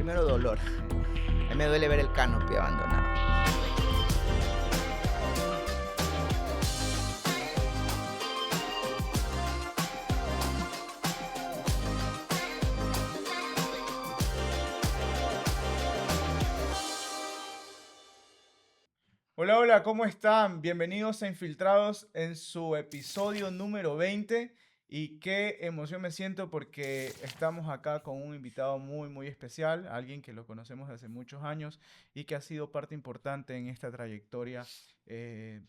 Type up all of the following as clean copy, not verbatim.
Primero dolor. A mí me duele ver el canopy abandonado. Hola, hola, ¿cómo están? Bienvenidos a Infiltrados en su episodio número 20. Y qué emoción me siento porque estamos acá con un invitado muy especial, alguien que lo conocemos desde hace muchos años y que ha sido parte importante en esta trayectoria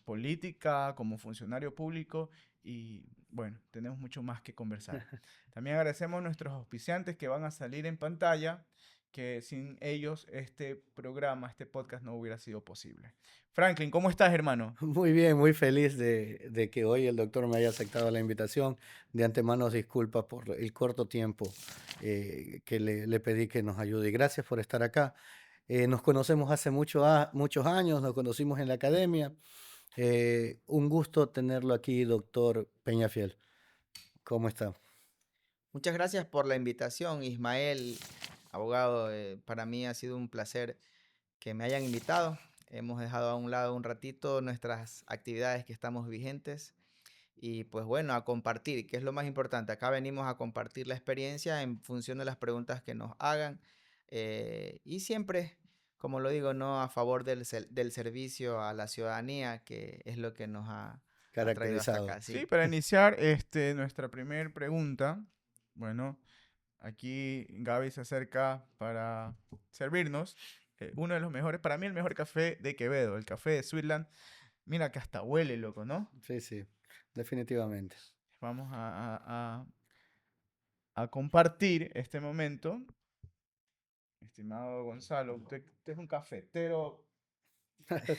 política, como funcionario público. Y bueno, tenemos mucho más que conversar. También agradecemos a nuestros auspiciantes que van a salir en pantalla, que sin ellos este programa, este podcast no hubiera sido posible. Franklin, ¿cómo estás, hermano? Muy bien, muy feliz de que hoy el doctor me haya aceptado la invitación. De antemano, disculpas por el corto tiempo que le pedí que nos ayude. Y gracias por estar acá. Nos conocemos hace muchos años, nos conocimos en la academia. Un gusto tenerlo aquí, doctor Peñafiel. ¿Cómo está? Muchas gracias por la invitación, Ismael, abogado. Para mí ha sido un placer que me hayan invitado. Hemos dejado a un lado un ratito nuestras actividades que estamos vigentes y pues bueno, a compartir, que es lo más importante. Acá venimos a compartir la experiencia en función de las preguntas que nos hagan y siempre, como lo digo, no a favor del servicio a la ciudadanía, que es lo que nos ha traído hasta Caracterizado. acá, Sí, sí. para iniciar nuestra primera pregunta, bueno, aquí Gaby se acerca para servirnos uno de los mejores, para mí el mejor café de Quevedo, el café de Sweetland. Mira que hasta huele, loco, ¿no? Sí, sí, definitivamente. Vamos a compartir este momento. Estimado Gonzalo, usted es un cafetero,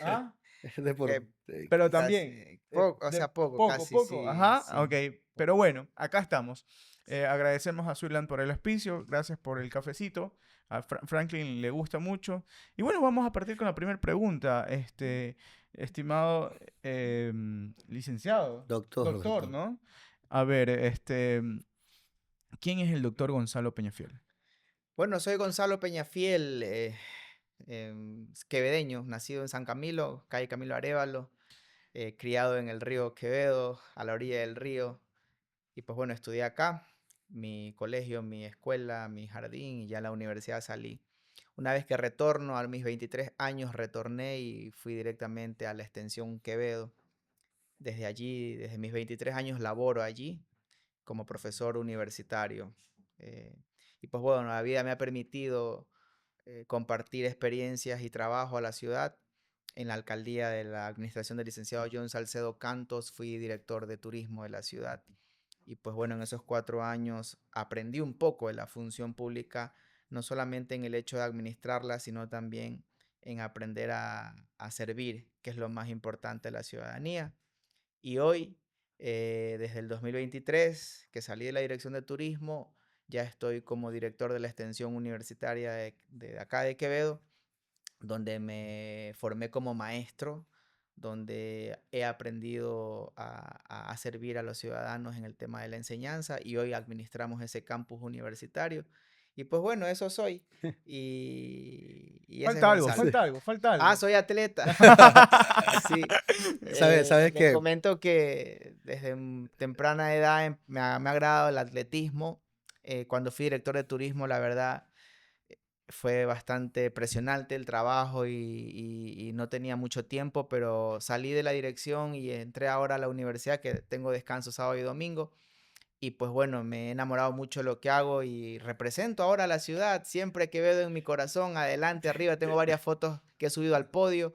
¿ah? De por, Eh, Pero Casi, también, o de sea, poco, casi, poco, sí, ajá, sí. ok. Pero bueno, acá estamos. Agradecemos a Sweetland por el auspicio, gracias por el cafecito. A Franklin le gusta mucho. Y bueno, vamos a partir con la primera pregunta. Estimado licenciado, doctor, doctor. ¿no? A ver, ¿quién es el doctor Gonzalo Peñafiel? Bueno, soy Gonzalo Peñafiel, quevedeño, nacido en San Camilo, calle Camilo Arévalo, criado en el río Quevedo, a la orilla del río. Y pues bueno, estudié acá, mi colegio, mi escuela, mi jardín y ya en la universidad salí. Una vez que retorno, a mis 23 años, retorné y fui directamente a la extensión Quevedo. Desde allí, desde mis 23 años, laboro allí como profesor universitario. Eh, y pues bueno, la vida me ha permitido compartir experiencias y trabajo a la ciudad. En la alcaldía de la administración del licenciado John Salcedo Cantos fui director de turismo de la ciudad. Y pues bueno, en esos 4 años aprendí un poco de la función pública, no solamente en el hecho de administrarla, sino también en aprender a servir, que es lo más importante de la ciudadanía. Y hoy, desde el 2023, que salí de la dirección de turismo, ya estoy como director de la extensión universitaria de acá de Quevedo, donde me formé como maestro, donde he aprendido a servir a los ciudadanos en el tema de la enseñanza y hoy administramos ese campus universitario. Y pues bueno, eso soy. Y ese es Falta algo, Gonzalo. falta algo, falta Ah, algo. soy atleta. Sí. ¿Sabes Les qué? comento que desde temprana edad me ha agradado el atletismo. Cuando fui director de turismo, la verdad, fue bastante presionante el trabajo y no tenía mucho tiempo, pero salí de la dirección y entré ahora a la universidad, que tengo descanso sábado y domingo. Y pues bueno, me he enamorado mucho de lo que hago y represento ahora a la ciudad. Siempre que veo en mi corazón, adelante, arriba, tengo varias fotos que he subido al podio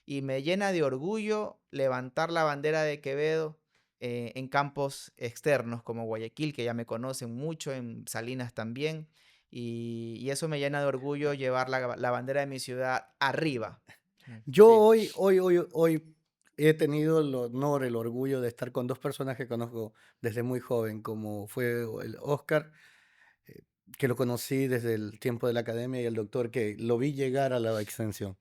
y me llena de orgullo levantar la bandera de Quevedo en campos externos como Guayaquil, que ya me conocen mucho, en Salinas también, y eso me llena de orgullo llevar la bandera de mi ciudad arriba. Yo Sí. hoy he tenido el honor, el orgullo de estar con dos personas que conozco desde muy joven, como fue el Oscar, eh, que lo conocí desde el tiempo de la academia, y el doctor que lo vi llegar a la extensión.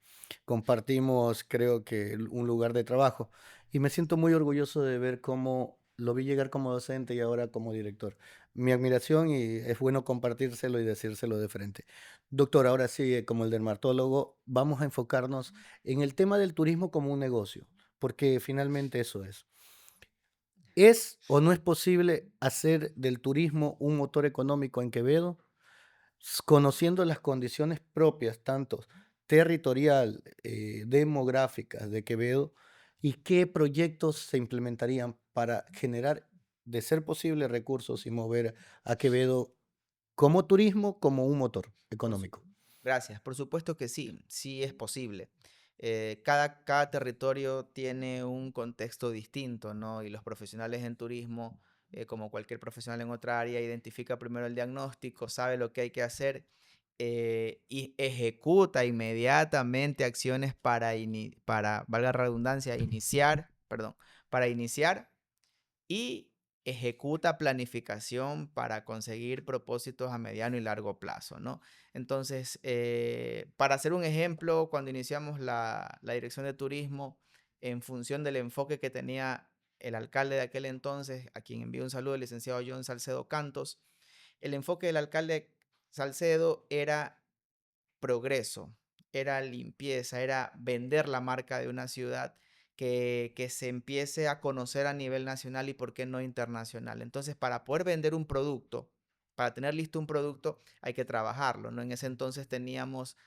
Compartimos, creo que, un lugar de trabajo y me siento muy orgulloso de ver cómo lo vi llegar como docente y ahora como director. Mi admiración y es bueno compartírselo y decírselo de frente. Doctor, ahora sí, como el dermatólogo, vamos a enfocarnos en el tema del turismo como un negocio, porque finalmente eso es. ¿Es o no es posible hacer del turismo un motor económico en Quevedo? Conociendo las condiciones propias, tanto territorial, demográficas de Quevedo, y qué proyectos se implementarían para generar, de ser posible, recursos y mover a Quevedo como turismo, como un motor Por su- económico. Gracias. Por supuesto que sí, sí es posible. Cada territorio tiene un contexto distinto, ¿no? Y los profesionales en turismo, como cualquier profesional en otra área, identifica primero el diagnóstico, sabe lo que hay que hacer y ejecuta inmediatamente acciones para, valga la redundancia, para iniciar y ejecuta planificación para conseguir propósitos a mediano y largo plazo, ¿no? Entonces, para hacer un ejemplo, cuando iniciamos la dirección de turismo, en función del enfoque que tenía el alcalde de aquel entonces, a quien envío un saludo, el licenciado John Salcedo Cantos, el enfoque del alcalde Salcedo era progreso, era limpieza, era vender la marca de una ciudad que se empiece a conocer a nivel nacional y por qué no internacional. Entonces, para poder vender un producto, para tener listo un producto, hay que trabajarlo, ¿no? En ese entonces tenemos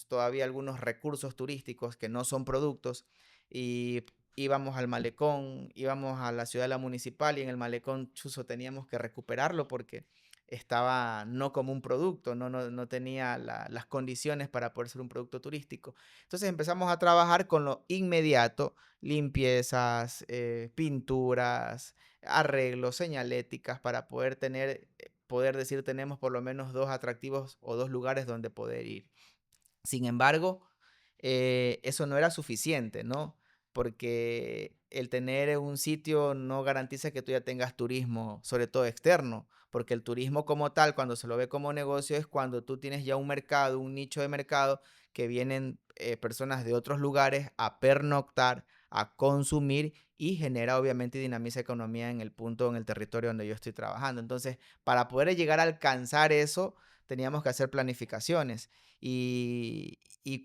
todavía algunos recursos turísticos que no son productos y íbamos al malecón, íbamos a la ciudad de la municipal y en el malecón Chuzo teníamos que recuperarlo porque estaba no como un producto, no tenía las condiciones para poder ser un producto turístico. Entonces empezamos a trabajar con lo inmediato, limpiezas, pinturas, arreglos, señaléticas para poder poder decir tenemos por lo menos dos atractivos o dos lugares donde poder ir. Sin embargo, eso no era suficiente, ¿no? Porque el tener un sitio no garantiza que tú ya tengas turismo, sobre todo externo, porque el turismo como tal, cuando se lo ve como negocio, es cuando tú tienes ya un mercado, un nicho de mercado, que vienen personas de otros lugares a pernoctar, a consumir y genera obviamente y dinamiza economía en el punto, en el territorio donde yo estoy trabajando. Entonces, para poder llegar a alcanzar eso, teníamos que hacer planificaciones. Y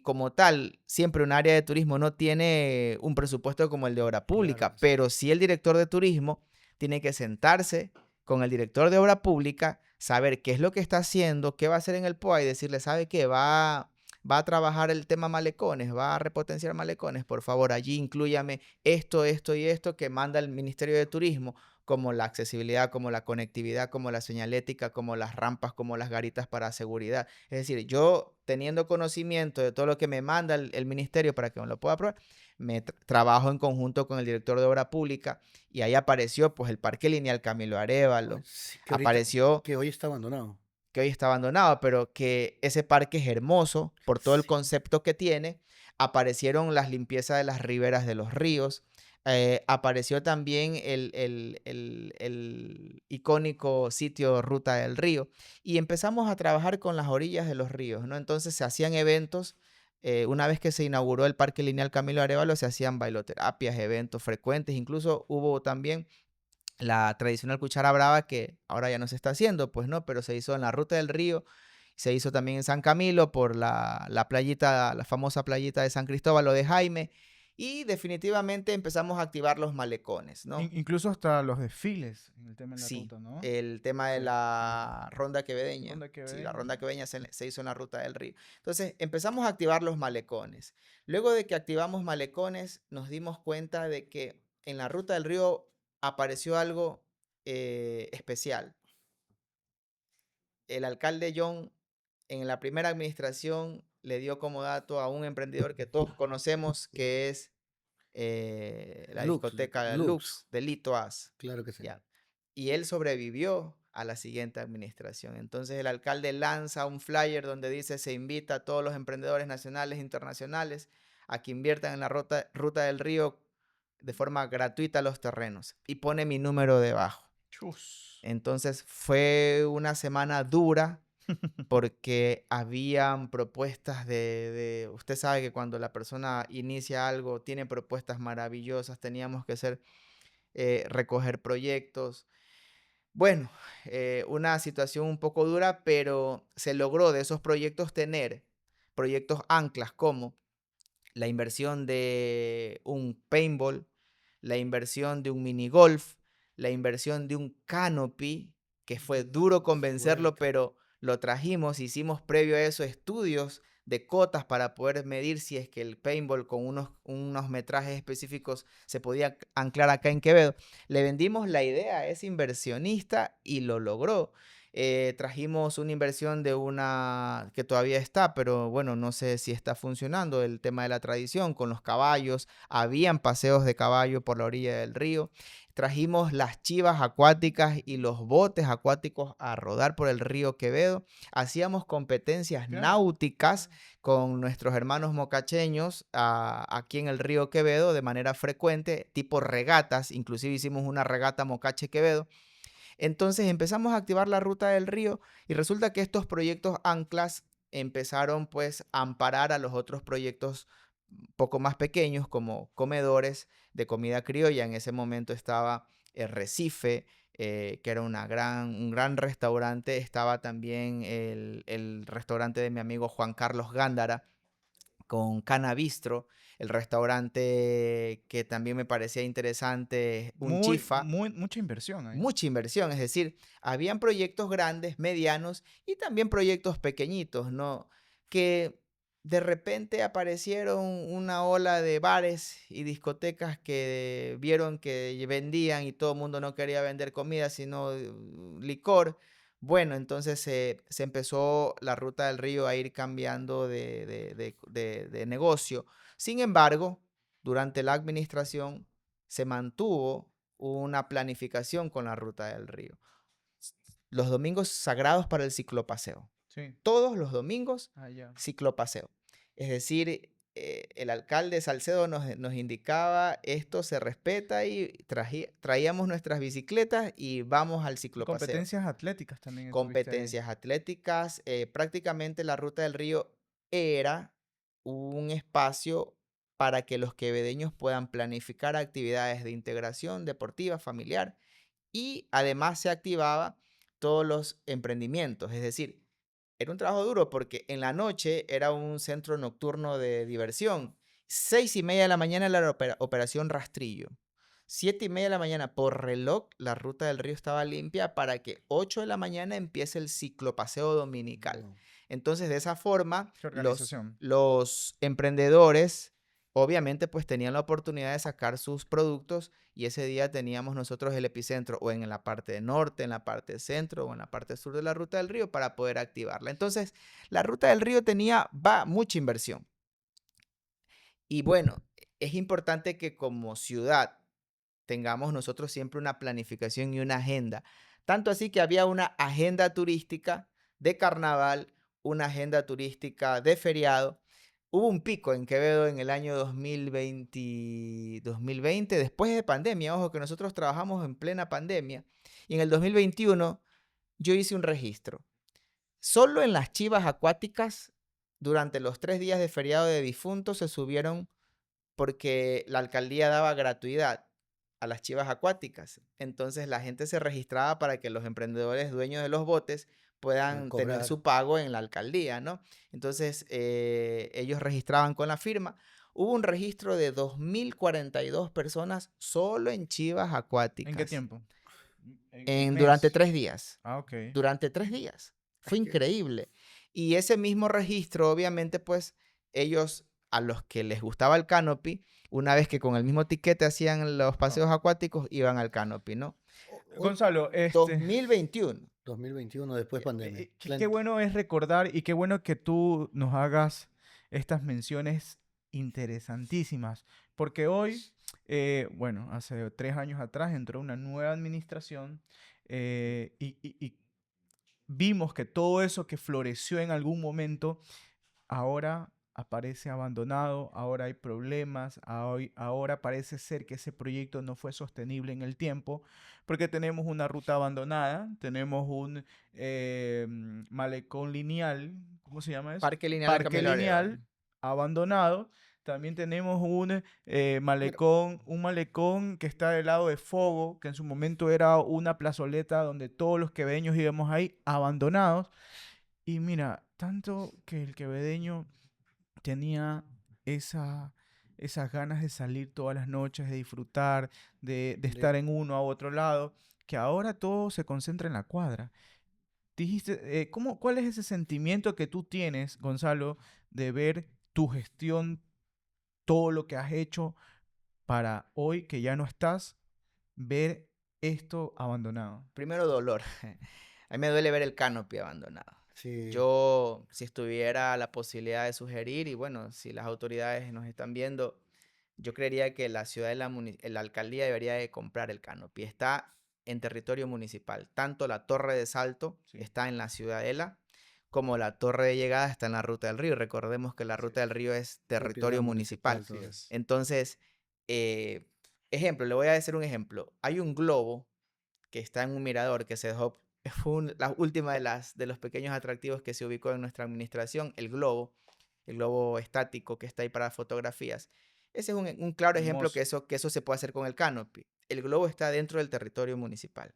como tal, siempre un área de turismo no tiene un presupuesto como el de obra Claro pública, que sí. pero sí el director de turismo tiene que sentarse con el director de obra pública, saber qué es lo que está haciendo, qué va a hacer en el POA y decirle, ¿sabe qué? Va a trabajar el tema malecones, va a repotenciar malecones, por favor, allí inclúyame esto, esto y esto que manda el Ministerio de Turismo, como la accesibilidad, como la conectividad, como la señalética, como las rampas, como las garitas para seguridad. Es decir, yo teniendo conocimiento de todo lo que me manda el ministerio para que me lo pueda aprobar, trabajo en conjunto con el director de obra pública y ahí apareció pues el Parque Lineal Camilo Pues Arévalo, sí, apareció que hoy está abandonado. que hoy está abandonado, pero que ese parque es hermoso por todo el Sí. concepto que tiene. Aparecieron las limpiezas de las riberas de los ríos. Apareció también el icónico sitio Ruta del Río. Y empezamos a trabajar con las orillas de los ríos, ¿no? Entonces se hacían eventos. Una vez que se inauguró el Parque Lineal Camilo Arévalo, se hacían bailoterapias, eventos frecuentes. Incluso hubo también la tradicional cuchara brava que ahora ya no se está haciendo, pues no, pero se hizo en la Ruta del Río, se hizo también en San Camilo por la playita, la famosa playita de San Cristóbal o de Jaime, y definitivamente empezamos a activar los malecones, ¿no? Incluso hasta los desfiles en el tema de la Sí, ruta, ¿no? el tema de Sí. la ronda quevedeña. Ronda Sí, la quevedeña. ronda quevedeña se hizo en la Ruta del Río. Entonces empezamos a activar los malecones. Luego de que activamos malecones, nos dimos cuenta de que en la Ruta del Río apareció algo especial. El alcalde John en la primera administración le dio como dato a un emprendedor que todos conocemos, que es la discoteca Lux, Lux de Lito As, claro que sí. ¿ya? Y él sobrevivió a la siguiente administración. Entonces el alcalde lanza un flyer donde dice se invita a todos los emprendedores nacionales e internacionales a que inviertan en la ruta del río de forma gratuita los terrenos y pone mi número debajo. Chus. Entonces fue una semana dura porque habían propuestas usted sabe que cuando la persona inicia algo, tiene propuestas maravillosas, teníamos que ser recoger proyectos. Bueno, una situación un poco dura, pero se logró de esos proyectos tener proyectos anclas como la inversión de un paintball, la inversión de un mini golf, la inversión de un canopy, que fue duro convencerlo, Fuerte. pero lo trajimos, hicimos previo a eso estudios de cotas para poder medir si es que el paintball con unos metrajes específicos se podía anclar acá en Quevedo. Le vendimos la idea a ese inversionista y lo logró. Trajimos una inversión de una que todavía está, pero bueno, no sé si está funcionando, el tema de la tradición con los caballos. Habían paseos de caballo por la orilla del río. Trajimos las chivas acuáticas y los botes acuáticos a rodar por el río Quevedo. Hacíamos competencias Claro. náuticas con nuestros hermanos mocacheños aquí en el río Quevedo de manera frecuente, tipo regatas. Inclusive hicimos una regata Mocache Quevedo. Entonces empezamos a activar la ruta del río y resulta que estos proyectos anclas empezaron pues a amparar a los otros proyectos poco más pequeños como comedores de comida criolla. En ese momento estaba el Recife, que era un gran restaurante. Estaba también el restaurante de mi amigo Juan Carlos Gándara con Cana Bistro, el restaurante que también me parecía interesante, un chifa. Mucha inversión ahí. Mucha inversión, es decir, habían proyectos grandes, medianos y también proyectos pequeñitos, ¿no? Que de repente aparecieron una ola de bares y discotecas que vieron que vendían y todo el mundo no quería vender comida, sino licor. Bueno, entonces se empezó la ruta del río a ir cambiando de negocio. Sin embargo, durante la administración se mantuvo una planificación con la ruta del río. Los domingos sagrados para el ciclopaseo. Sí. Todos los domingos, Allá. ciclopaseo. Es decir, el alcalde Salcedo nos indicaba esto se respeta y traíamos nuestras bicicletas y vamos al Y ciclopaseo. competencias atléticas también estuviste ahí. Competencias atléticas, prácticamente la ruta del río era un espacio para que los quevedeños puedan planificar actividades de integración deportiva, familiar y además se activaba todos los emprendimientos. Es decir, era un trabajo duro porque en la noche era un centro nocturno de diversión. 6:30 de la mañana la operación Rastrillo. 7:30 de la mañana por reloj la ruta del río estaba limpia para que 8 de la mañana empiece el ciclopaseo dominical. Wow. Entonces, de esa forma, Qué los, organización. los emprendedores obviamente pues tenían la oportunidad de sacar sus productos y ese día teníamos nosotros el epicentro o en la parte norte, en la parte centro o en la parte sur de la ruta del río para poder activarla. Entonces, la ruta del río tenía mucha inversión. Y bueno, es importante que como ciudad tengamos nosotros siempre una planificación y una agenda. Tanto así que había una agenda turística de carnaval, una agenda turística de feriado. Hubo un pico en Quevedo en el año 2020, después de pandemia. Ojo que nosotros trabajamos en plena pandemia. Y en el 2021 yo hice un registro. Solo en las chivas acuáticas, durante los 3 días de feriado de difuntos, se subieron porque la alcaldía daba gratuidad a las chivas acuáticas. Entonces la gente se registraba para que los emprendedores dueños de los botes puedan tener Cobrar. su pago en la alcaldía, ¿no? Entonces ellos registraban con la firma. Hubo un registro de 2.042 personas solo en chivas ¿En qué acuáticas tiempo? En durante mes. 3 días. Ah, ok. Durante 3 días. Fue Es que increíble. Y ese mismo registro, obviamente, pues ellos, a los que les gustaba el canopy, una vez que con el mismo tiquete hacían los Ah. paseos acuáticos, iban al canopy, ¿no? hoy, Gonzalo, 2021. 2021, después pandemia. qué bueno es recordar y qué bueno que tú nos hagas estas menciones interesantísimas, porque hoy, bueno, hace 3 años atrás entró una nueva administración y vimos que todo eso que floreció en algún momento ahora aparece abandonado, ahora hay problemas, ahora parece ser que ese proyecto no fue sostenible en el tiempo, porque tenemos una ruta abandonada, tenemos un malecón lineal, ¿cómo se llama eso? Parque Lineal Parque Camilo lineal Arevalo. abandonado, También tenemos un Pero malecón que está del lado de Fogo, que en su momento era una plazoleta donde todos los quevedeños íbamos ahí abandonados. Y mira, tanto que el quevedeño tenía esa, esas ganas de salir todas las noches, de disfrutar, de De- estar en uno a otro lado, que ahora todo se concentra en la cuadra. Dijiste, ¿cuál es ese sentimiento que tú tienes, Gonzalo, de ver tu gestión, todo lo que has hecho para hoy que ya no estás, ver esto abandonado? primero dolor. A mí me duele ver el canopy abandonado. Sí, Yo, si estuviera la posibilidad de sugerir, y bueno, si las autoridades nos están viendo, yo creería que la ciudad de la alcaldía debería de comprar el canopy. Está en territorio municipal. Tanto la torre de salto Sí, está en la ciudadela, como la torre de llegada está en la ruta del río. Recordemos que la así ruta del es. río es propiedad territorio municipal municipal. Así todo. es. Entonces, eh, ejemplo, le voy a decir un ejemplo. Hay un globo que está en un mirador que se dejó, fue la última de los pequeños atractivos que se ubicó en nuestra administración, el globo estático que está ahí para fotografías. Ese es un claro ejemplo Hermoso. que eso se puede hacer con el canopy. El globo está dentro del territorio municipal.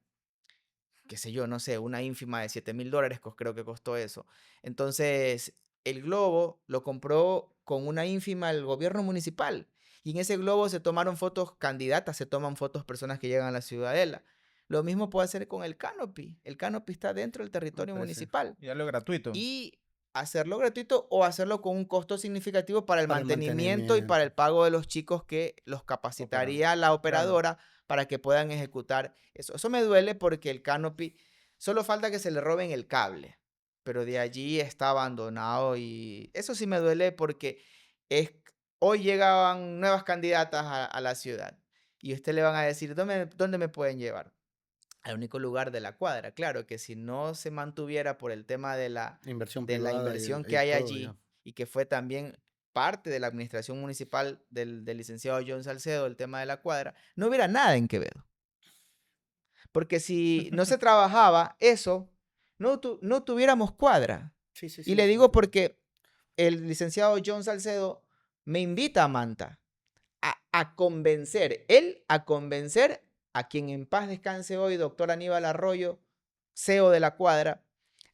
Qué sé yo, no sé, una ínfima de $7,000 creo que costó eso. Entonces, el globo lo compró con una ínfima el gobierno municipal. Y en ese globo se tomaron fotos candidatas, se toman fotos personas que llegan a la ciudadela. Lo mismo puede hacer con el canopy. El canopy está dentro del Me territorio parece. municipal. Y algo gratuito. Y hacerlo gratuito o hacerlo con un costo significativo para el Para el mantenimiento y para mantenimiento, el pago de los chicos que los Operan. capacitaría la Claro. operadora para que puedan ejecutar eso. Eso me duele porque el canopy, solo falta que se le roben el cable, pero de allí está abandonado y eso sí me duele porque es, hoy llegaban nuevas candidatas a la ciudad y usted le van a decir, ¿dónde me pueden llevar? Al único lugar de la cuadra. Claro que si no se mantuviera por el tema inversión de la privada inversión que y hay todo ya. allí y que fue también parte de la administración municipal del licenciado John Salcedo, el tema de la cuadra, no hubiera nada en Quevedo. Porque si no se trabajaba eso, no tuviéramos cuadra. Sí, sí, Y sí, le sí. digo porque el licenciado John Salcedo me invita a Manta a convencer, él a convencer a quien en paz descanse hoy, doctor Aníbal Arroyo, CEO de la cuadra,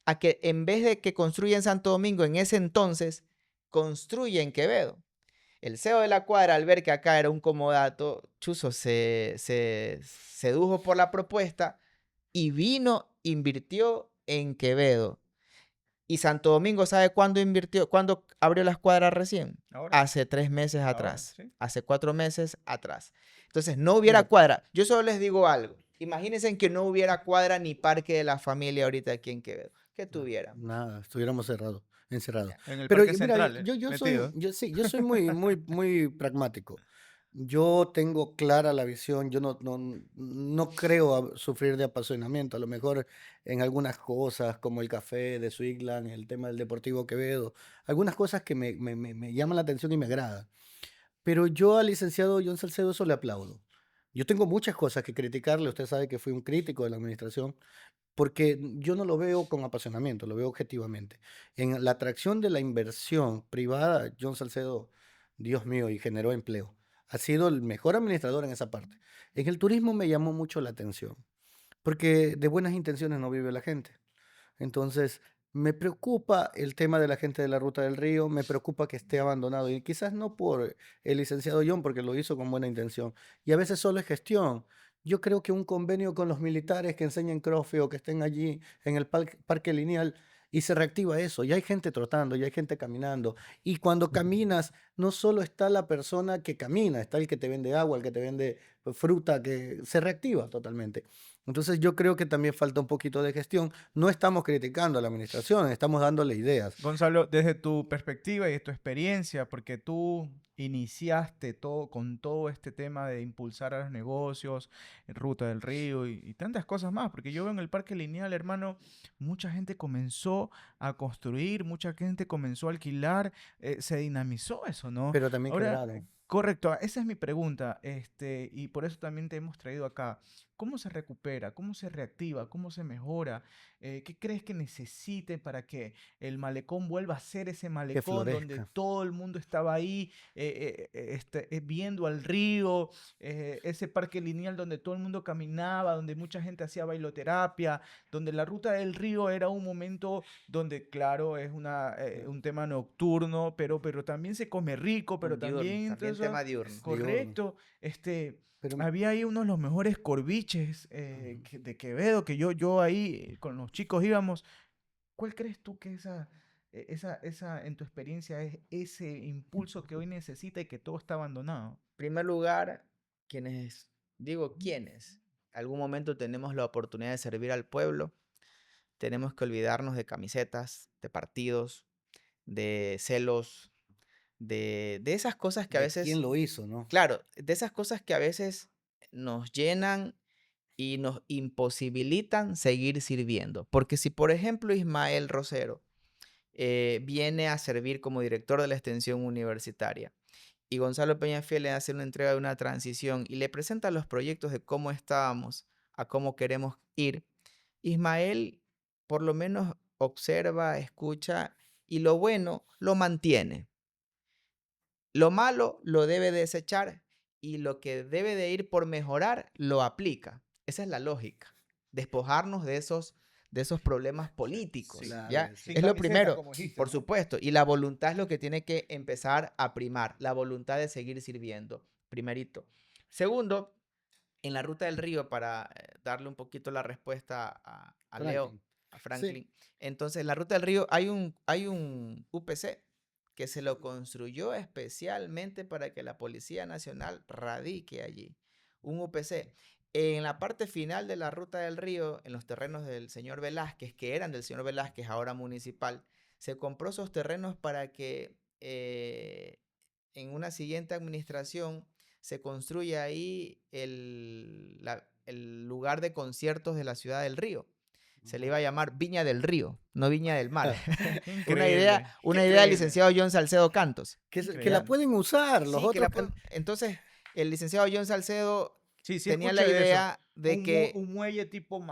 a que en vez de que construya en Santo Domingo en ese entonces, construya en Quevedo. El CEO de la cuadra, al ver que acá era un comodato, Chuzo se sedujo por la propuesta y vino, invirtió en Quevedo. Y Santo Domingo, ¿sabe cuándo invirtió, cuándo abrió las cuadras recién? Ahora, Hace 3 meses ahora, atrás, sí. hace 4 meses atrás. Entonces, no hubiera Mira, cuadra. Yo solo les digo algo. Imagínense que no hubiera cuadra ni parque de la familia ahorita aquí en Quevedo. ¿Qué tuviéramos? nada, estuviéramos encerrados. Ya. En el Pero Parque mira, Central, ¿eh? yo soy, Metido. yo soy muy, muy, muy pragmático. Yo tengo clara la visión, yo no creo sufrir de apasionamiento, a lo mejor en algunas cosas como el café de Swigland, el tema del Deportivo Quevedo, algunas cosas que me llaman la atención y me agradan. Pero yo al licenciado John Salcedo eso le aplaudo. Yo tengo muchas cosas que criticarle, usted sabe que fui un crítico de la administración, porque yo no lo veo con apasionamiento, lo veo objetivamente. En la atracción de la inversión privada, John Salcedo, Dios mío, y generó empleo. Ha sido el mejor administrador en esa parte. En el turismo me llamó mucho la atención, porque de buenas intenciones no vive la gente. Entonces, me preocupa el tema de la gente de la Ruta del Río, me preocupa que esté abandonado y quizás no por el licenciado John, porque lo hizo con buena intención. Y a veces solo es gestión. Yo creo que un convenio con los militares que enseñen CrossFit o que estén allí en el parque lineal y se reactiva eso. Ya hay gente trotando, ya hay gente caminando. Y cuando caminas, no solo está la persona que camina, está el que te vende agua, el que te vende fruta, que se reactiva totalmente. Entonces yo creo que también falta un poquito de gestión. No estamos criticando a la administración, estamos dándole ideas. Gonzalo, desde tu perspectiva y de tu experiencia, porque tú iniciaste todo con todo este tema de impulsar a los negocios, Ruta del Río y tantas cosas más, porque yo veo en el Parque Lineal, hermano, mucha gente comenzó a construir, mucha gente comenzó a alquilar, se dinamizó eso, ¿no? Pero también Ahora, quebraron. Correcto, esa es mi pregunta, y por eso también te hemos traído acá. ¿Cómo se recupera? ¿Cómo se reactiva? ¿Cómo se mejora? ¿Qué crees que necesite para que el malecón vuelva a ser ese Que malecón donde florezca. todo el mundo estaba ahí viendo al río, ese parque lineal donde todo el mundo caminaba, donde mucha gente hacía bailoterapia, donde la ruta del río era un momento donde, claro, es un tema nocturno, pero también se come rico, pero Un diurno, también, también entonces, tema diurno. Diurno. correcto, Pero había ahí uno de los mejores corviches de Quevedo, que yo ahí con los chicos íbamos. ¿Cuál crees tú que en tu experiencia, es ese impulso que hoy necesita y que todo está abandonado? En primer lugar, quienes, algún momento tenemos la oportunidad de servir al pueblo, tenemos que olvidarnos de camisetas, de partidos, de celos, de esas cosas que a ¿de quién veces, lo hizo, no? claro, de esas cosas que a veces nos llenan y nos imposibilitan seguir sirviendo. Porque si, por ejemplo, Ismael Rosero viene a servir como director de la extensión universitaria y Gonzalo Peñafiel le hace una entrega de una transición y le presenta los proyectos de cómo estábamos a cómo queremos ir, Ismael por lo menos observa, escucha y lo bueno lo mantiene. Lo malo lo debe desechar y lo que debe de ir por mejorar lo aplica. Esa es la lógica. Despojarnos de esos problemas políticos, Sí. Claro, ¿ya? eso. Sin Es lo camiseta, primero, como dijiste, por ¿no? supuesto. Y la voluntad es lo que tiene que empezar a primar, la voluntad de seguir sirviendo, primerito. Segundo, en la ruta del río, para darle un poquito la respuesta a Leo, Franklin. a Sí. Franklin. Entonces, en la ruta del río hay un UPC que se lo construyó especialmente para que la Policía Nacional radique allí. Un UPC. En la parte final de la ruta del río, en los terrenos del señor Velázquez, que eran del señor Velázquez, ahora municipal, se compró esos terrenos para que en una siguiente administración se construye ahí el lugar de conciertos de la ciudad del río. Se le iba a llamar Viña del Río, no Viña del Mar. Qué una increíble, qué idea del increíble, licenciado John Salcedo Cantos. Que la ¿Ya? increíble. pueden usar, los Sí, otros entonces el licenciado John Salcedo Sí, sí tenía la escuché de eso. idea de que Un muelle tipo,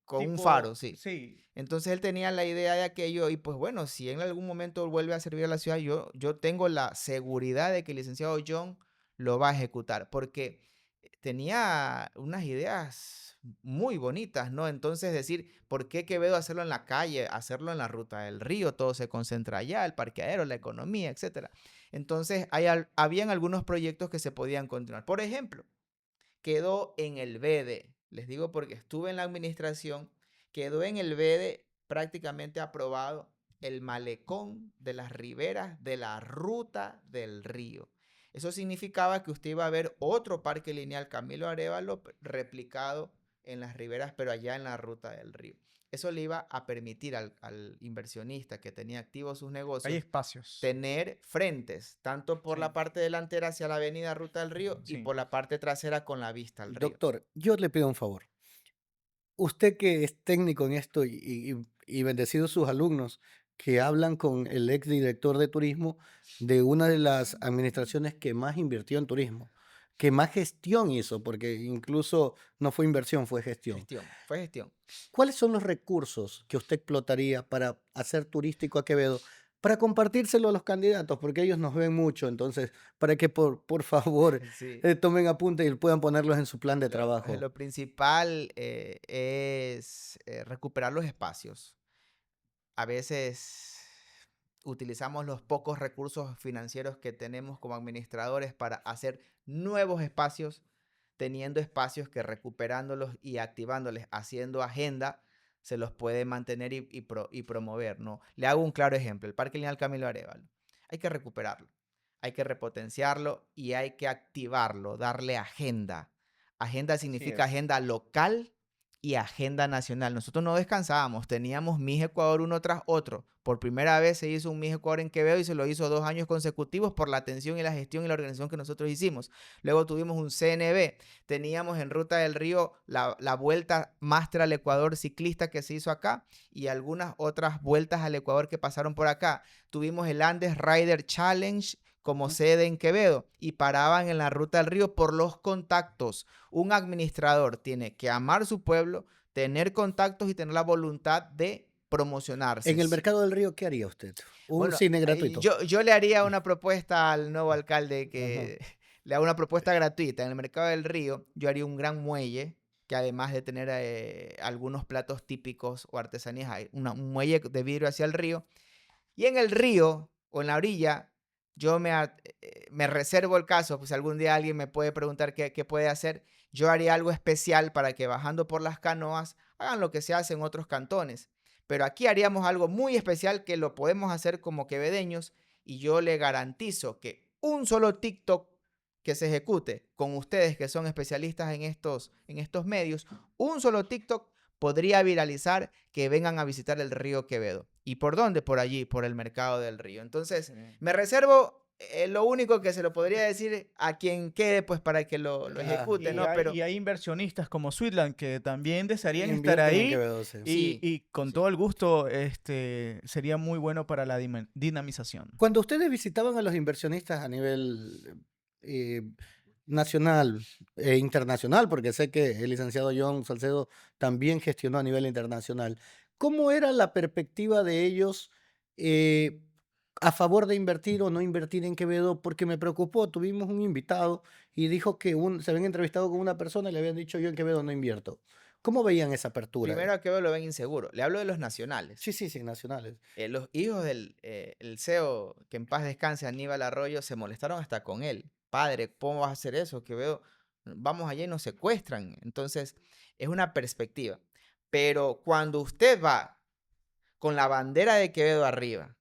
con un faro, tipo, sí. sí, Entonces él tenía la idea de aquello y pues bueno, si en algún momento vuelve a servir a la ciudad, yo tengo la seguridad de que el licenciado John lo va a ejecutar porque tenía unas ideas muy bonitas, ¿no? Entonces decir, ¿por qué Quevedo hacerlo en la calle, hacerlo en la ruta del río? Todo se concentra allá, el parqueadero, la economía, etcétera. Entonces habían algunos proyectos que se podían continuar. Por ejemplo, quedó en el BEDE. Les digo porque estuve en la administración, quedó en el BEDE prácticamente aprobado el malecón de las riberas de la ruta del río. Eso significaba que usted iba a ver otro parque lineal Camilo Arévalo replicado en las riberas, pero allá en la ruta del río. Eso le iba a permitir al inversionista que tenía activos sus hay negocios espacios. tener frentes, tanto por Sí, la parte delantera hacia la avenida Ruta del Río y sí. por la parte trasera con la vista al río. doctor, yo le pido un favor. Usted que es técnico en esto y bendecidos sus alumnos que hablan con el ex director de turismo de una de las administraciones que más invirtió en turismo, que más gestión hizo, porque incluso no fue inversión, fue gestión. Fue gestión. ¿Cuáles son los recursos que usted explotaría para hacer turístico a Quevedo? Para compartírselo a los candidatos, porque ellos nos ven mucho, entonces, para que por favor Sí. tomen apunte y puedan ponerlos en su plan de trabajo. Lo principal es recuperar los espacios. A veces utilizamos los pocos recursos financieros que tenemos como administradores para hacer nuevos espacios, teniendo espacios que recuperándolos y activándoles, haciendo agenda, se los puede mantener y promover, ¿no? Le hago un claro ejemplo, el Parque Lineal Camilo Arévalo. Hay que recuperarlo, hay que repotenciarlo y hay que activarlo, darle agenda. Agenda Así significa es. agenda local y agenda nacional. Nosotros no descansábamos, teníamos Miss Ecuador uno tras otro. Por primera vez se hizo un Miss Ecuador en Quevedo y se lo hizo 2 años consecutivos por la atención y la gestión y la organización que nosotros hicimos. Luego tuvimos un CNB, teníamos en Ruta del Río la vuelta Master al Ecuador ciclista que se hizo acá y algunas otras vueltas al Ecuador que pasaron por acá. Tuvimos el Andes Rider Challenge como sede en Quevedo y paraban en la ruta del río por los contactos. Un administrador tiene que amar su pueblo, tener contactos y tener la voluntad de promocionarse. En el Mercado del Río, ¿qué haría usted? Un Bueno, cine gratuito. yo le haría una propuesta al nuevo alcalde Ajá. que le haga una propuesta gratuita. En el Mercado del Río yo haría un gran muelle que además de tener algunos platos típicos o artesanías, hay un muelle de vidrio hacia el río. Y en el río o en la orilla yo me reservo el caso, pues si algún día alguien me puede preguntar qué puede hacer, yo haría algo especial para que bajando por las canoas hagan lo que se hace en otros cantones. Pero aquí haríamos algo muy especial que lo podemos hacer como quevedeños y yo le garantizo que un solo TikTok que se ejecute con ustedes que son especialistas en estos medios, un solo TikTok podría viralizar que vengan a visitar el río Quevedo. ¿Y por dónde? Por allí, por el Mercado del Río. Entonces, me reservo lo único que se lo podría decir a quien quede, pues para que lo ejecute, ¿no? Pero Y hay inversionistas como Sweetland que también desearían estar Invierten en ahí Quevedo, sí. Sí, y con sí. todo el gusto sería muy bueno para la dinamización. Cuando ustedes visitaban a los inversionistas a nivel eh, nacional e internacional, porque sé que el licenciado John Salcedo también gestionó a nivel internacional, ¿cómo era la perspectiva de ellos eh, a favor de invertir o no invertir en Quevedo? Porque me preocupó, tuvimos un invitado y dijo que se habían entrevistado con una persona y le habían dicho yo en Quevedo no invierto. ¿Cómo veían esa apertura? Primero a Quevedo lo ven inseguro. Le hablo de los nacionales. Sí, sí, sí, nacionales. Los hijos del el CEO, que en paz descanse, Aníbal Arroyo, se molestaron hasta con él. Padre, ¿cómo vas a hacer eso? Quevedo, vamos allá y nos secuestran. Entonces, es una perspectiva. Pero cuando usted va con la bandera de Quevedo arriba,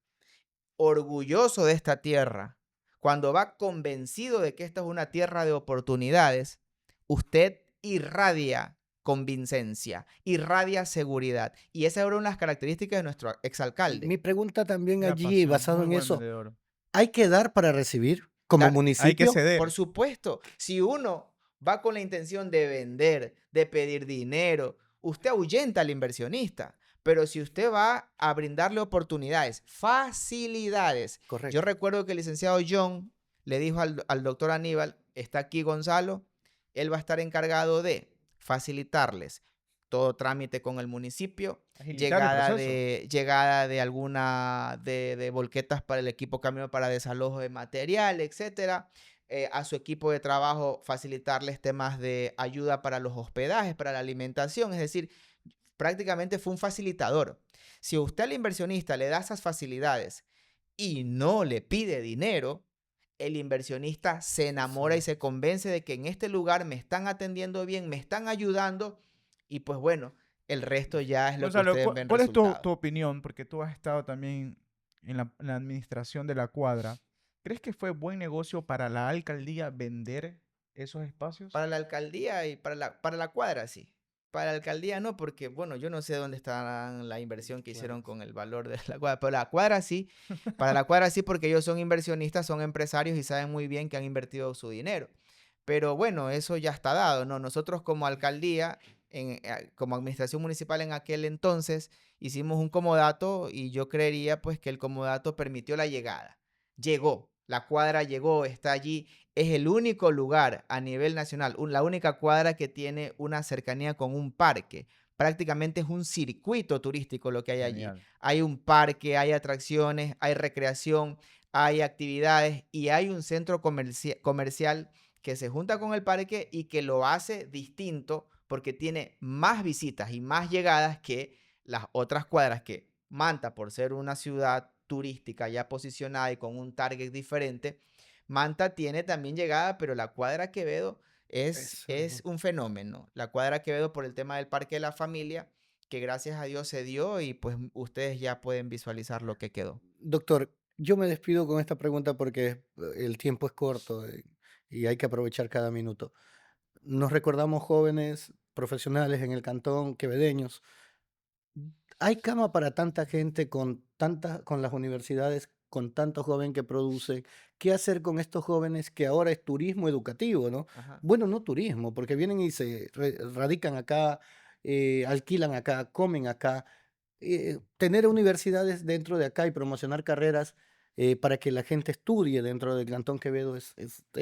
orgulloso de esta tierra, cuando va convencido de que esta es una tierra de oportunidades, usted irradia convincencia, irradia seguridad. Y esa era una de las características de nuestro exalcalde. Mi pregunta también Una allí, pasión, basado muy en buen eso, vendedor. ¿hay que dar para recibir como Da- Hay que municipio? ceder. Por supuesto, si uno va con la intención de vender, de pedir dinero, usted ahuyenta al inversionista. Pero si usted va a brindarle oportunidades, facilidades. Yo Correcto. recuerdo que el licenciado John le dijo al doctor Aníbal, está aquí Gonzalo, él va a estar encargado de facilitarles todo trámite con el municipio, Agilizar el proceso. llegada de alguna de volquetas para el equipo camión para desalojo de material, etcétera. A su equipo de trabajo facilitarles temas de ayuda para los hospedajes, para la alimentación, es decir, prácticamente fue un facilitador. Si usted al inversionista le da esas facilidades y no le pide dinero, el inversionista se enamora y Sí. se convence de que en este lugar me están atendiendo bien, me están ayudando y pues bueno, el resto ya es lo que Gonzalo, ustedes ven ¿cuál es tu resultado. opinión? Porque tú has estado también en la administración de la cuadra. ¿Crees que fue buen negocio para la alcaldía vender esos espacios? Para la alcaldía y para la cuadra, sí. Para la alcaldía no, porque bueno, yo no sé dónde está la inversión que hicieron Claro. con el valor de la cuadra, pero la cuadra sí. Para la cuadra sí, porque ellos son inversionistas, son empresarios y saben muy bien que han invertido su dinero. Pero bueno, eso ya está dado, ¿no? Nosotros como alcaldía, como administración municipal en aquel entonces, hicimos un comodato y yo creería pues que el comodato permitió la llegada. Llegó, la cuadra llegó, está allí. Es el único lugar a nivel nacional, la única cuadra que tiene una cercanía con un parque. Prácticamente es un circuito turístico lo que hay allí. Genial. Hay un parque, hay atracciones, hay recreación, hay actividades y hay un centro comercial que se junta con el parque y que lo hace distinto porque tiene más visitas y más llegadas que las otras cuadras que Manta, por ser una ciudad turística ya posicionada y con un target diferente, Manta tiene también llegada, pero la cuadra Quevedo es un fenómeno. La cuadra Quevedo por el tema del Parque de la Familia, que gracias a Dios se dio y pues ustedes ya pueden visualizar lo que quedó. Doctor, yo me despido con esta pregunta porque el tiempo es corto y hay que aprovechar cada minuto. Nos recordamos jóvenes profesionales en el cantón quevedeños. ¿Hay cama para tanta gente con las universidades, con tanto joven que produce? ¿Qué hacer con estos jóvenes que ahora es turismo educativo, ¿no? Ajá. Bueno, no turismo, porque vienen y se radican acá, alquilan acá, comen acá. Tener universidades dentro de acá y promocionar carreras para que la gente estudie dentro del Cantón Quevedo es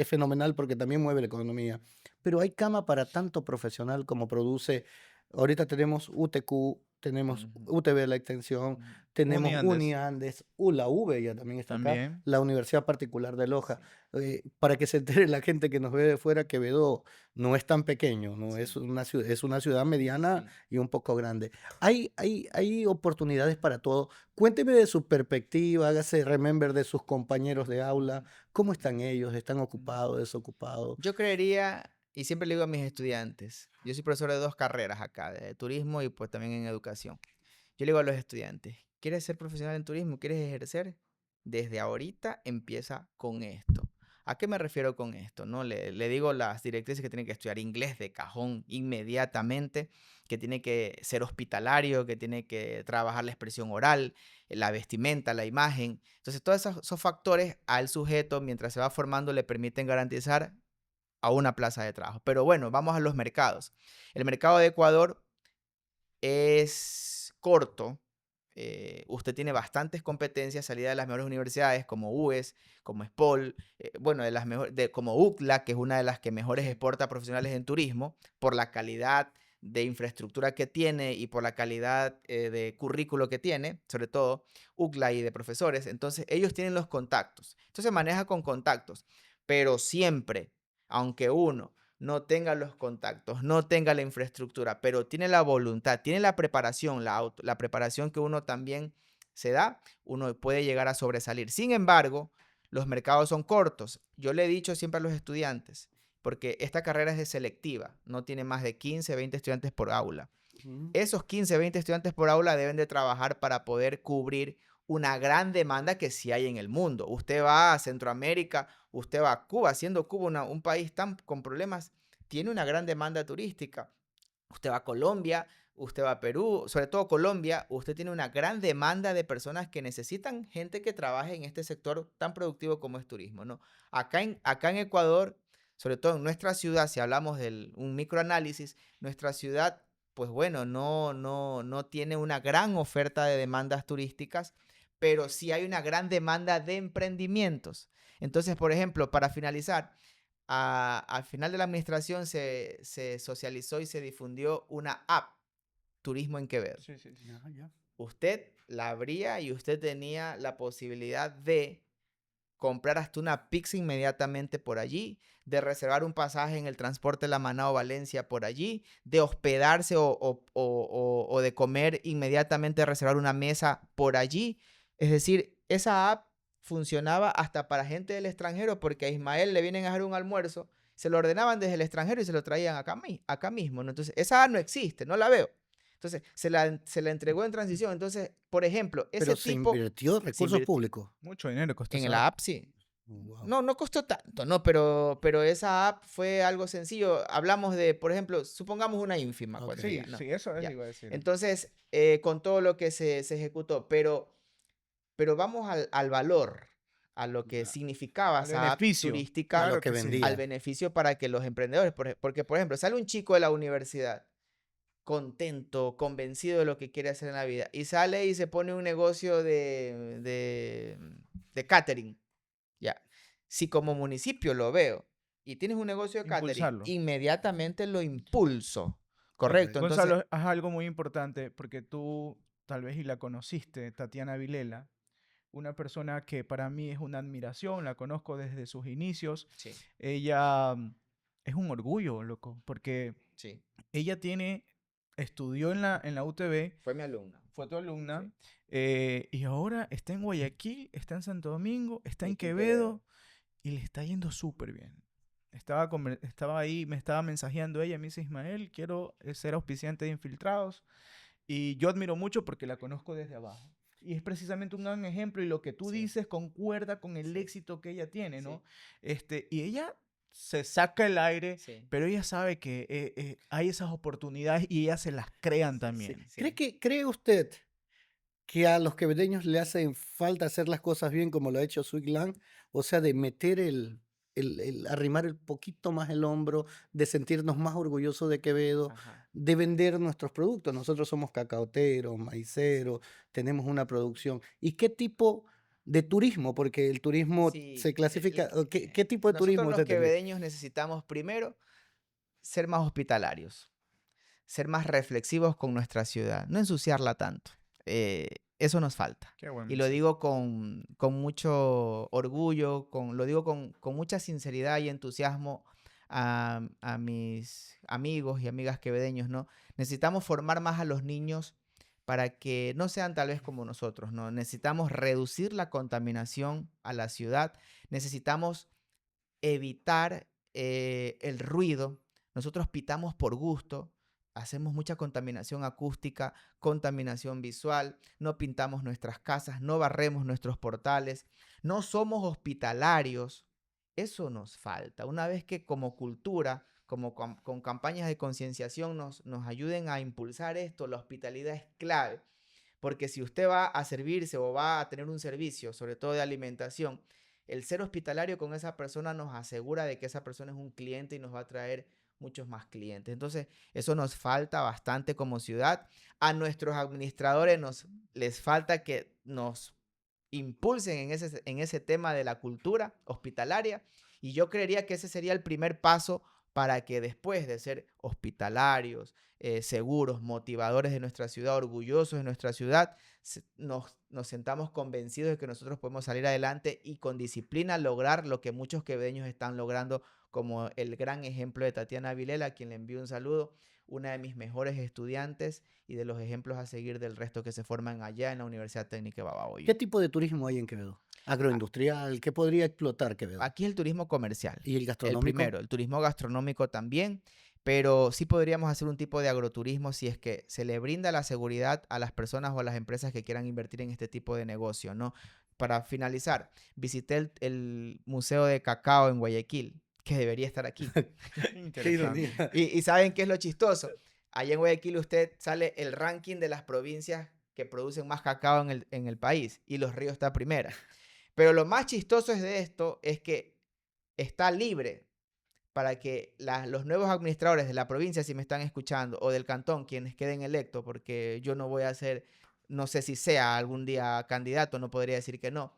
fenomenal porque también mueve la economía. Pero hay cama para tanto profesional como produce. Ahorita tenemos UTQ, tenemos Ujú, UTB La Extensión, Ujú. tenemos Uniandes Uniandes, la UV ya también está acá, también. la Universidad Particular de Loja. sí, Para que se entere la gente que nos ve de fuera, Quevedo no es tan pequeño, no sí, es una ciudad mediana sí. y un poco grande. Hay oportunidades para todo. Cuénteme de su perspectiva, hágase remember de sus compañeros de aula. Ujú, ¿Cómo están ellos? ¿Están ujú. ocupados, desocupados? Yo creería, y siempre le digo a mis estudiantes, yo soy profesor de 2 carreras acá, de turismo y pues también en educación. Yo le digo a los estudiantes, ¿quieres ser profesional en turismo? ¿Quieres ejercer? Desde ahorita empieza con esto. ¿A qué me refiero con esto? ¿No? Le digo las directrices que tiene que estudiar inglés de cajón inmediatamente, que tiene que ser hospitalario, que tiene que trabajar la expresión oral, la vestimenta, la imagen. Entonces, todos esos factores al sujeto, mientras se va formando, le permiten garantizar a una plaza de trabajo. Pero bueno, vamos a los mercados. El mercado de Ecuador es corto. Usted tiene bastantes competencias salidas de las mejores universidades como UES, como SPOL, bueno, de las como UCLA, que es una de las que mejores Sí. exporta profesionales en turismo, por la calidad de infraestructura que tiene y por la calidad de currículo que tiene, sobre todo UCLA y de profesores. Entonces, ellos tienen los contactos. Entonces, maneja con contactos, pero siempre, aunque uno no tenga los contactos, no tenga la infraestructura, pero tiene la voluntad, tiene la preparación, la preparación que uno también se da, uno puede llegar a sobresalir. Sin embargo, los mercados son cortos. Yo le he dicho siempre a los estudiantes, porque esta carrera es de selectiva, no tiene más de 15, 20 estudiantes por aula. Ujú. Esos 15, 20 estudiantes por aula deben de trabajar para poder cubrir una gran demanda que sí hay en el mundo. Usted va a Centroamérica, usted va a Cuba, siendo Cuba un país tan con problemas, tiene una gran demanda turística. Usted va a Colombia, usted va a Perú, sobre todo Colombia, usted tiene una gran demanda de personas que necesitan gente que trabaje en este sector tan productivo como es turismo, ¿no? Acá en Ecuador, sobre todo en nuestra ciudad, si hablamos de un microanálisis, nuestra ciudad, pues bueno, no tiene una gran oferta de demandas turísticas, pero sí hay una gran demanda de emprendimientos. Entonces, por ejemplo, para finalizar, al final de la administración se socializó y se difundió una app, Turismo en Quevedo. Sí, sí, sí. Ya, ya. Usted la abría y usted tenía la posibilidad de comprar hasta una pizza inmediatamente por allí, de reservar un pasaje en el transporte La Manao Valencia por allí, de hospedarse o de comer inmediatamente, reservar una mesa por allí. Es decir, esa app funcionaba hasta para gente del extranjero porque a Ismael le vienen a hacer un almuerzo, se lo ordenaban desde el extranjero y se lo traían acá mismo, ¿no? Entonces, esa app no existe, no la veo. Entonces, se la entregó en transición. Entonces, por ejemplo, ese Pero se tipo invirtió se recursos invirtió públicos. Mucho dinero costó en esa la app. app, sí. Wow. No costó tanto, ¿no? Pero esa app fue algo sencillo. Hablamos de, por ejemplo, supongamos una ínfima Ok. cuantía, Sí, ¿no? sí, eso es, Ya. iba a decir. Entonces, con todo lo que se ejecutó, pero vamos al valor, a lo que Ya. significaba Al esa app beneficio. A turística, lo Claro que que sí. al vendía. beneficio para que los emprendedores, porque, por ejemplo, sale un chico de la universidad contento, convencido de lo que quiere hacer en la vida, y sale y se pone un negocio de catering. Ya. Si como municipio lo veo y tienes un negocio de catering, Impulsarlo. inmediatamente lo impulso. Correcto. Correcto. Entonces, Gonzalo, es algo muy importante porque tú tal vez y la conociste, Tatiana Vilela, una persona que para mí es una admiración, la conozco desde sus inicios. sí, Ella es un orgullo, loco, porque sí. ella estudió en la UTB, Fue mi alumna. fue tu alumna, Sí. y ahora está en Guayaquil, está en Santo Domingo, está Y en aquí en Quevedo. Quevedo y le está yendo súper bien. Estaba ahí, me estaba mensajeando ella, me dice, Ismael, quiero ser auspiciante de Infiltrados. Y yo admiro mucho porque la conozco desde abajo. Y es precisamente un gran ejemplo y lo que tú Sí, dices concuerda con el sí, éxito que ella tiene, sí, ¿no? Y ella se saca el aire, sí, pero ella sabe que hay esas oportunidades y ellas se las crean sí, también. sí. ¿Cree usted que a los quevedeños le hacen falta hacer las cosas bien como lo ha hecho Swiglan? O sea, de meter arrimar el poquito más el hombro, de sentirnos más orgullosos de Quevedo, Ajá. de vender nuestros productos. Nosotros somos cacaoteros, maiceros, tenemos una producción. ¿Y qué tipo de turismo, porque el turismo Sí, se clasifica, ¿o qué tipo de nosotros turismo los usted tendría? quevedeños necesitamos primero ser más hospitalarios, ser más reflexivos con nuestra ciudad, no ensuciarla tanto. Eh, Eso nos falta. Qué buen Y lo mensaje. digo con mucho orgullo, lo digo con mucha sinceridad y entusiasmo a mis amigos y amigas quevedeños, ¿no? Necesitamos formar más a los niños para que no sean tal vez como nosotros, ¿no? Necesitamos reducir la contaminación a la ciudad, necesitamos evitar el ruido. Nosotros pitamos por gusto, hacemos mucha contaminación acústica, contaminación visual, no pintamos nuestras casas, no barremos nuestros portales, no somos hospitalarios. Eso nos falta. Una vez que como cultura, como con campañas de concienciación nos ayuden a impulsar esto, la hospitalidad es clave. Porque si usted va a servirse o va a tener un servicio, sobre todo de alimentación, el ser hospitalario con esa persona nos asegura de que esa persona es un cliente y nos va a traer muchos más clientes. Entonces, eso nos falta bastante como ciudad. A nuestros administradores les falta que nos impulsen en ese tema de la cultura hospitalaria. Y yo creería que ese sería el primer paso para que después de ser hospitalarios, seguros, motivadores de nuestra ciudad, orgullosos de nuestra ciudad, nos sentamos convencidos de que nosotros podemos salir adelante y con disciplina lograr lo que muchos quevedeños están logrando, como el gran ejemplo de Tatiana Vilela, a quien le envío un saludo, una de mis mejores estudiantes y de los ejemplos a seguir del resto que se forman allá en la Universidad Técnica de ¿Qué Babahoyo. tipo de turismo hay en Quevedo? A- Agroindustrial, ¿qué podría explotar Quevedo? Aquí el turismo comercial, ¿Y el el gastronómico? primero, el turismo gastronómico también, pero sí podríamos hacer un tipo de agroturismo si es que se le brinda la seguridad a las personas o a las empresas que quieran invertir en este tipo de negocio, ¿no? Para finalizar, visité el Museo de Cacao en Guayaquil, que debería estar aquí. Qué Interesante. ironía. Y ¿saben qué es lo chistoso? Allá en Guayaquil usted sale el ranking de las provincias que producen más cacao en el país y Los Ríos está primera. Pero lo más chistoso es de esto es que está libre para que los nuevos administradores de la provincia, si me están escuchando, o del cantón, quienes queden electos, porque yo no voy a ser, no sé si sea algún día candidato, no podría decir que no,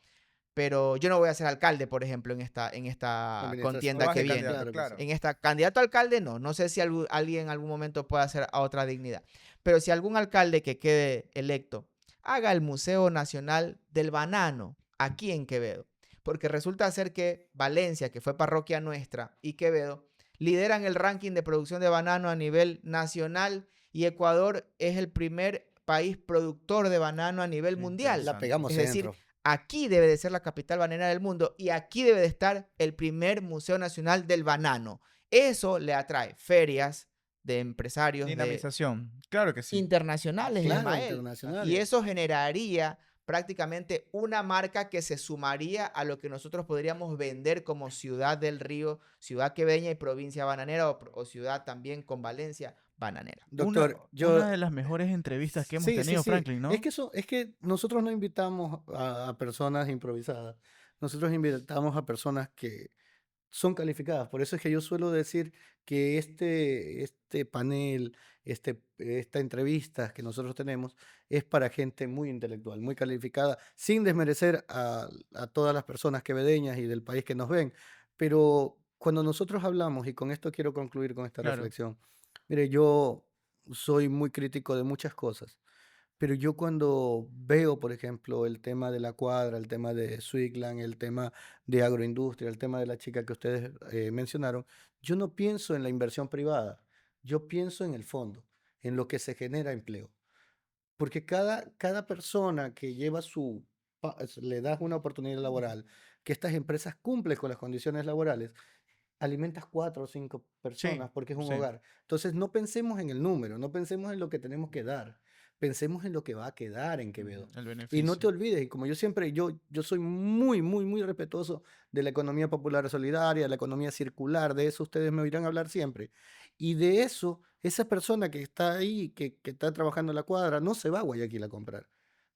pero yo no voy a ser alcalde, por ejemplo, en esta Administración No contienda vas que de pública, viene. candidato, claro que claro. sí. En esta candidato a alcalde, no sé si alguien en algún momento pueda hacer a otra dignidad, pero si algún alcalde que quede electo haga el Museo Nacional del Banano aquí en Quevedo, porque resulta ser que Valencia, que fue parroquia nuestra, y Quevedo lideran el ranking de producción de banano a nivel nacional y Ecuador es el primer país productor de banano a nivel Qué mundial. La interesante. pegamos Es decir, centro. aquí debe de ser la capital bananera del mundo y aquí debe de estar el primer Museo Nacional del Banano. Eso le atrae ferias de empresarios de Dinamización. Claro que sí. internacionales, Claro, Ismael. Y internacionales. eso generaría prácticamente una marca que se sumaría a lo que nosotros podríamos vender como Ciudad del Río, ciudad queveña y provincia bananera o ciudad también con Valencia bananera. Doctor, Una yo de las mejores entrevistas que hemos sí, sí, tenido, sí. Franklin, ¿no? Es que nosotros no invitamos a personas improvisadas. Nosotros invitamos a personas que son calificadas. Por eso es que yo suelo decir que este panel, esta entrevista que nosotros tenemos es para gente muy intelectual, muy calificada, sin desmerecer a todas las personas quevedeñas y del país que nos ven. Pero cuando nosotros hablamos, y con esto quiero concluir con esta Claro. reflexión, mire, yo soy muy crítico de muchas cosas. Pero yo cuando veo, por ejemplo, el tema de la cuadra, el tema de Swigland, el tema de agroindustria, el tema de la chica que ustedes mencionaron, yo no pienso en la inversión privada, yo pienso en el fondo, en lo que se genera empleo. Porque cada persona que lleva le das una oportunidad laboral, que estas empresas cumplen con las condiciones laborales, alimentas 4 o 5 Sí, personas porque es un sí. hogar. Entonces, no pensemos en el número, no pensemos en lo que tenemos que dar, pensemos en lo que va a quedar en Quevedo. El Y no te beneficio. olvides, y como yo siempre, yo soy muy, muy, muy respetuoso de la economía popular solidaria, de la economía circular, de eso ustedes me oirán hablar siempre. Y de eso, esa persona que está ahí, que está trabajando en la cuadra, no se va a Guayaquil a comprar.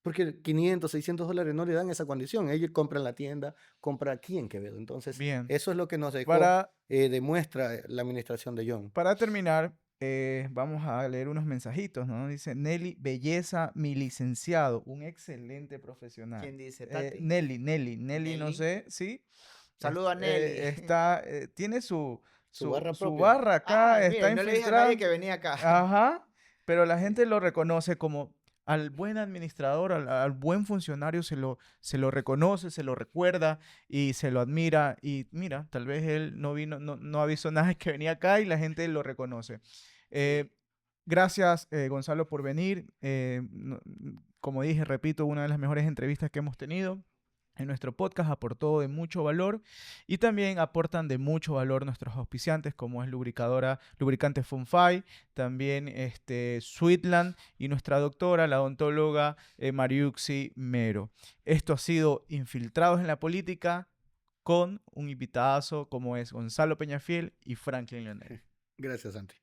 Porque 500, $600 no le dan esa condición. Ellos compran la tienda, compra aquí en Quevedo. Entonces, Bien. eso es lo que nos dejó Para, demuestra la administración de John. para terminar, Vamos a leer unos mensajitos, ¿no? Dice Nelly, belleza, mi licenciado, un excelente profesional. ¿Quién dice? ¿Tati? Nelly, no Nelly. sé, ¿sí? Saludo a Nelly. Tiene su barra propia. barra acá, Ah, está mira, no le dije a nadie infiltrada. que venía acá. Ajá, pero la gente lo reconoce como al buen administrador, al buen funcionario se lo reconoce, se lo recuerda y se lo admira. Y mira, tal vez él no vino, no avisó nada que venía acá y la gente lo reconoce. Eh, Gracias, Gonzalo, por venir. Como dije, repito, una de las mejores entrevistas que hemos tenido en nuestro podcast, aportó de mucho valor y también aportan de mucho valor nuestros auspiciantes como es Lubricante Funfy, también Sweetland y nuestra doctora, la odontóloga Mariuxi Mero. Esto ha sido Infiltrados en la Política con un invitadazo como es Gonzalo Peñafiel y Franklin Leonel. Gracias, Santi.